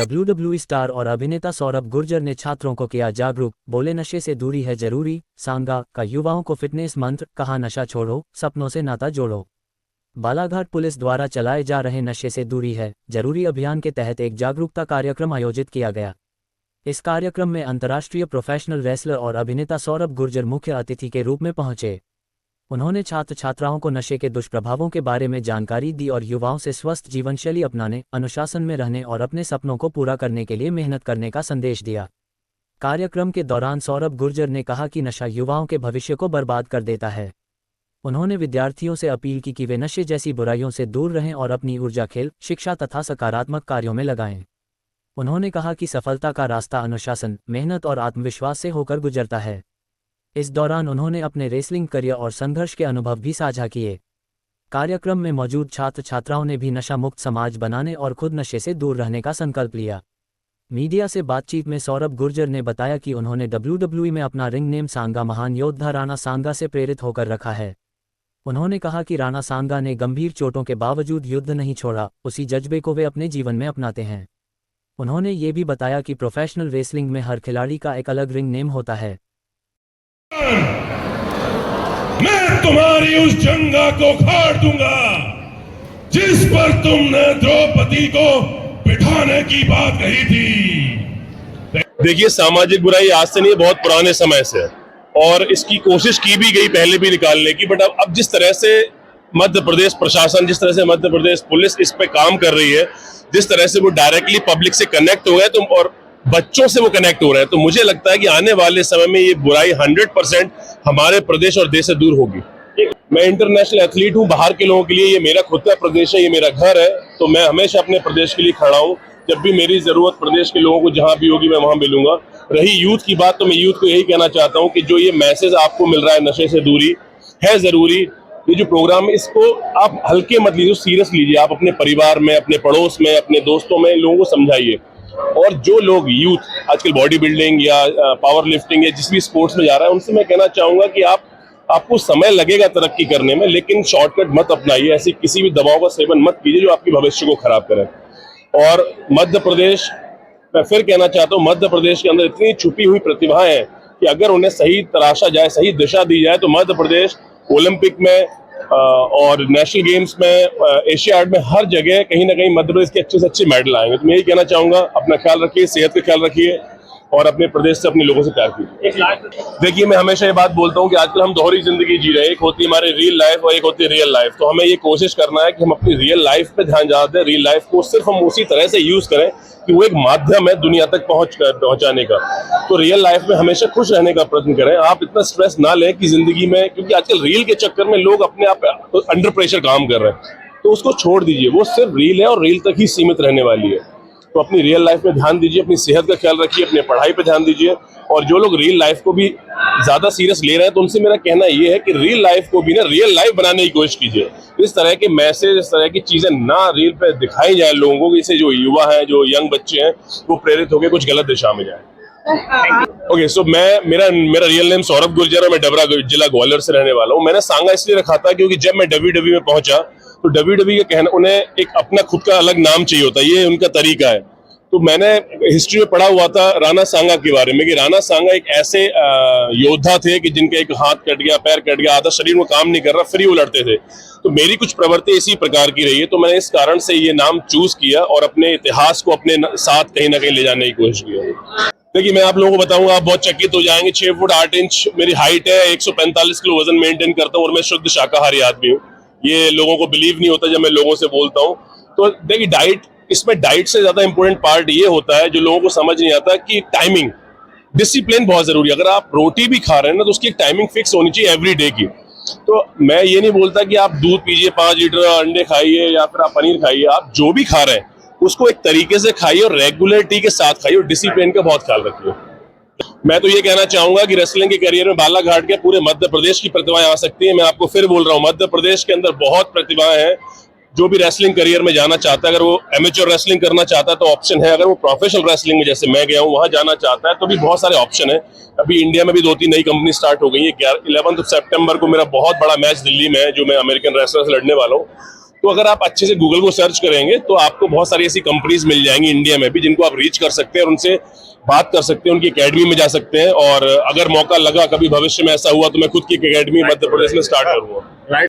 WWE star और अभिनेता सौरभ गुर्जर ने छात्रों को किया जागरूक, बोले नशे से दूरी है जरूरी। सांगा का युवाओं को फिटनेस मंत्र, कहा नशा छोड़ो, सपनों से नाता जोड़ो। बालाघाट पुलिस द्वारा चलाए जा रहे नशे से दूरी है जरूरी अभियान के तहत एक जागरूकता कार्यक्रम आयोजित किया गया। इस कार्यक्रम में अंतर्राष्ट्रीय प्रोफेशनल रेसलर और अभिनेता सौरभ गुर्जर मुख्य अतिथि के रूप में पहुंचे। उन्होंने छात्र छात्राओं को नशे के दुष्प्रभावों के बारे में जानकारी दी और युवाओं से स्वस्थ जीवनशैली अपनाने, अनुशासन में रहने और अपने सपनों को पूरा करने के लिए मेहनत करने का संदेश दिया। कार्यक्रम के दौरान सौरभ गुर्जर ने कहा कि नशा युवाओं के भविष्य को बर्बाद कर देता है। उन्होंने विद्यार्थियों से अपील की कि वे नशे जैसी बुराइयों से दूर रहें और अपनी ऊर्जा खेल, शिक्षा तथा सकारात्मक कार्यों में लगाएं। उन्होंने कहा कि सफलता का रास्ता अनुशासन, मेहनत और आत्मविश्वास से होकर गुजरता है। इस दौरान उन्होंने अपने रेसलिंग करियर और संघर्ष के अनुभव भी साझा किए। कार्यक्रम में मौजूद छात्र छात्राओं ने भी नशा मुक्त समाज बनाने और खुद नशे से दूर रहने का संकल्प लिया। मीडिया से बातचीत में सौरभ गुर्जर ने बताया कि उन्होंने WWE में अपना रिंग नेम सांगा महान योद्धा राणा सांगा से प्रेरित होकर रखा है। उन्होंने कहा कि राणा सांगा ने गंभीर चोटों के बावजूद युद्ध नहीं छोड़ा, उसी जज्बे को वे अपने जीवन में अपनाते हैं। उन्होंने ये भी बताया कि प्रोफेशनल रेसलिंग में हर खिलाड़ी का एक अलग रिंग नेम होता है। मैं तुम्हारी उस जंगा को उखाड़ दूंगा जिस पर तुमने द्रौपदी को बिठाने की बात कही थी। देखिए, सामाजिक बुराई आज से नहीं, बहुत पुराने समय से, और इसकी कोशिश की भी गई पहले भी निकालने की, बट अब जिस तरह से मध्य प्रदेश प्रशासन, जिस तरह से मध्य प्रदेश पुलिस इस पे काम कर रही है, जिस तरह से वो डायरेक्टली पब्लिक से कनेक्ट हो गए तो और बच्चों से वो कनेक्ट हो रहे हैं, तो मुझे लगता है कि आने वाले समय में ये बुराई 100% हमारे प्रदेश और देश से दूर होगी। मैं इंटरनेशनल एथलीट हूँ, बाहर के लोगों के लिए ये मेरा खुद का प्रदेश है, ये मेरा घर है, तो मैं हमेशा अपने प्रदेश के लिए खड़ा हूँ। जब भी मेरी जरूरत प्रदेश के लोगों को जहां भी होगी मैं वहां मिलूंगा। रही यूथ की बात, तो मैं यूथ को यही कहना चाहता हूं कि जो ये मैसेज आपको मिल रहा है नशे से दूरी है जरूरी, ये जो प्रोग्राम है इसको आप हल्के मत लीजिए, सीरियस लीजिए। आप अपने परिवार में, अपने पड़ोस में, अपने दोस्तों में लोगों को समझाइए। और जो लोग यूथ आजकल बॉडी बिल्डिंग या पावर लिफ्टिंग या जिस भी स्पोर्ट्स में जा रहा है, उनसे मैं कहना चाहूंगा कि आपको समय लगेगा तरक्की करने में, लेकिन शॉर्टकट मत अपनाइए। ऐसी किसी भी दवाओं का सेवन मत कीजिए जो आपके भविष्य को खराब करे। और मध्य प्रदेश, मैं फिर कहना चाहता हूँ, मध्य प्रदेश के अंदर इतनी छुपी हुई प्रतिभाएं हैं कि अगर उन्हें सही तराशा जाए, सही दिशा दी जाए, तो मध्य प्रदेश ओलंपिक में और नेशनल गेम्स में, एशियाड में, हर जगह कहीं ना कहीं मध्य प्रदेश के अच्छे से अच्छे मेडल आएंगे। तो मैं यही कहना चाहूंगा, अपना ख्याल रखिए, सेहत का ख्याल रखिए और अपने प्रदेश से, अपने लोगों से प्यार कीजिए। देखिए, मैं हमेशा ये बात बोलता हूँ कि आजकल हम दोहरी जिंदगी जी रहे हैं, एक होती है हमारी रियल लाइफ और एक होती है रियल लाइफ। तो हमें ये कोशिश करना है कि हम अपनी रियल लाइफ पे ध्यान ज्यादा दें। रियल लाइफ को सिर्फ हम उसी तरह से यूज करें कि वो एक माध्यम है दुनिया तक पहुंचाने का। तो रियल लाइफ में हमेशा खुश रहने का प्रयत्न करें। आप इतना स्ट्रेस ना लें कि जिंदगी में, क्योंकि आजकल रील के चक्कर में लोग अपने आप अंडर प्रेशर काम कर रहे हैं, तो उसको छोड़ दीजिए। वो सिर्फ रील है और रील तक ही सीमित रहने वाली है। तो अपनी रियल लाइफ में ध्यान दीजिए, अपनी सेहत का ख्याल रखिए, अपनी पढ़ाई पे ध्यान दीजिए। और जो लोग रियल लाइफ को भी ज्यादा सीरियस ले रहे हैं, तो उनसे मेरा कहना ये है कि रियल लाइफ को भी ना रियल लाइफ बनाने की कोशिश कीजिए। इस तरह के मैसेज, इस तरह की चीजें ना रील पे दिखाई जाए लोगों को, इससे जो युवा हैं, जो यंग बच्चे हैं, वो प्रेरित होकर कुछ गलत दिशा में जाए। ओके, सो मेरा रियल नेम सौरभ गुर्जर है। मैं डबरा जिला ग्वालियर से रहने वाला हूँ। मैंने सांगा इसलिए रखा था क्योंकि जब मैं WWE में पहुंचा तो WWE का कहना, उन्हें एक अपना खुद का अलग नाम चाहिए होता है, ये उनका तरीका है। तो मैंने हिस्ट्री में पढ़ा हुआ था राणा सांगा के बारे में कि राणा सांगा एक ऐसे योद्धा थे कि जिनका एक हाथ कट गया, पैर कट गया, आधा शरीर में काम नहीं कर रहा, फ्री वो लड़ते थे। तो मेरी कुछ प्रवृत्ति इसी प्रकार की रही है, तो मैंने इस कारण से ये नाम चूज किया और अपने इतिहास को अपने साथ कहीं ना कहीं ले जाने की कोशिश की। देखिए, मैं आप लोगों को बताऊंगा, आप बहुत चकित हो जाएंगे। 6 फुट 8 इंच मेरी हाइट है, 145 किलो वजन मेंटेन करता हूँ और मैं शुद्ध शाकाहारी आदमी हूँ। ये लोगों को बिलीव नहीं होता जब मैं लोगों से बोलता हूँ। तो देखिए, डाइट, इसमें डाइट से ज्यादा इंपॉर्टेंट पार्ट ये होता है जो लोगों को समझ नहीं आता कि टाइमिंग, डिसिप्लिन बहुत जरूरी है। अगर आप रोटी भी खा रहे हैं ना, तो उसकी एक टाइमिंग फिक्स होनी चाहिए एवरी डे की। तो मैं ये नहीं बोलता कि आप दूध पीजिए, 5 लीटर अंडे खाइए या फिर आप पनीर खाइए। आप जो भी खा रहे हैं उसको एक तरीके से खाइए और रेगुलरिटी के साथ खाइए और डिसिप्लिन का बहुत ख्याल रखिए। मैं तो ये कहना चाहूंगा कि रेसलिंग के करियर में बालाघाट के पूरे मध्य प्रदेश की प्रतिभाएं आ सकती है। मैं आपको फिर बोल रहा हूँ, मध्य प्रदेश के अंदर बहुत प्रतिभाएं हैं। जो भी रेसलिंग करियर में जाना चाहता है, अगर वो एमेच्योर रेसलिंग करना चाहता है तो ऑप्शन है। अगर वो प्रोफेशनल रेसलिंग में, जैसे मैं गया हूँ, वहां जाना चाहता है तो भी बहुत सारे ऑप्शन है। अभी इंडिया में भी 2-3 नई कंपनी स्टार्ट हो गई है। 11 सितंबर को मेरा बहुत बड़ा मैच दिल्ली में है, जो मैं अमेरिकन रेसलर से लड़ने वाला हूँ। तो अगर आप अच्छे से गूगल को सर्च करेंगे तो आपको बहुत सारी ऐसी कंपनीज मिल जाएंगी इंडिया में भी जिनको आप रीच कर सकते हैं और उनसे बात कर सकते हैं, उनकी एकेडमी में जा सकते हैं। और अगर मौका लगा कभी भविष्य में ऐसा हुआ तो मैं खुद की एकेडमी मध्य प्रदेश में स्टार्ट करूंगा।